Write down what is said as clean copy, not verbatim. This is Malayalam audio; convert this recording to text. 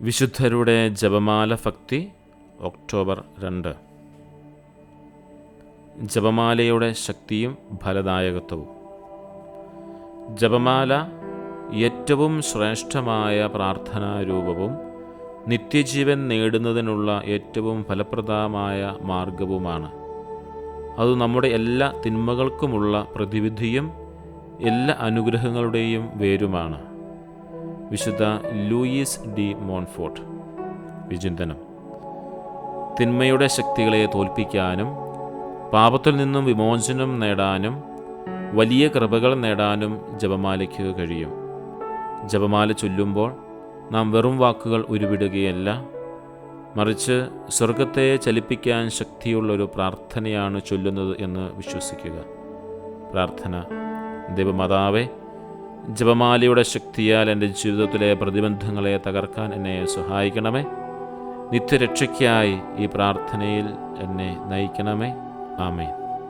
വിശുദ്ധരുടെ ജപമാല ഭക്തി ഒക്ടോബർ 2. ജപമാലയുടെ ശക്തിയും ഫലദായകത്വവും. ജപമാല ഏറ്റവും ശ്രേഷ്ഠമായ പ്രാർത്ഥനാരൂപവും നിത്യജീവൻ നേടുന്നതിനുള്ള ഏറ്റവും ഫലപ്രദമായ മാർഗവുമാണ്. അത് നമ്മുടെ എല്ലാ തിന്മകൾക്കുമുള്ള പ്രതിവിധിയും എല്ലാ അനുഗ്രഹങ്ങളുടെയും വേരുമാണ്. വിശുദ്ധ ലൂയിസ് ഡി മോൺഫോർട്ട്. വിചിന്തനം: തിന്മയുടെ ശക്തികളെ തോൽപ്പിക്കാനും പാപത്തിൽ നിന്നും വിമോചനം നേടാനും വലിയ കൃപകൾ നേടാനും ജപമാലയ്ക്ക് കഴിയും. ജപമാല ചൊല്ലുമ്പോൾ നാം വെറും വാക്കുകൾ ഉരുവിടുകയല്ല, മറിച്ച് സ്വർഗത്തെ ചലിപ്പിക്കാൻ ശക്തിയുള്ളൊരു പ്രാർത്ഥനയാണ് ചൊല്ലുന്നത് എന്ന് വിശ്വസിക്കുക. പ്രാർത്ഥന: ദൈവമാതാവേ, ജപമാലയുടെ ശക്തിയാൽ എൻ്റെ ജീവിതത്തിലെ പ്രതിബന്ധങ്ങളെ തകർക്കാൻ എന്നെ സഹായിക്കണമേ. നിത്യരക്ഷയ്ക്കായി ഈ പ്രാർത്ഥനയിൽ എന്നെ നയിക്കണമേ. ആമേൻ.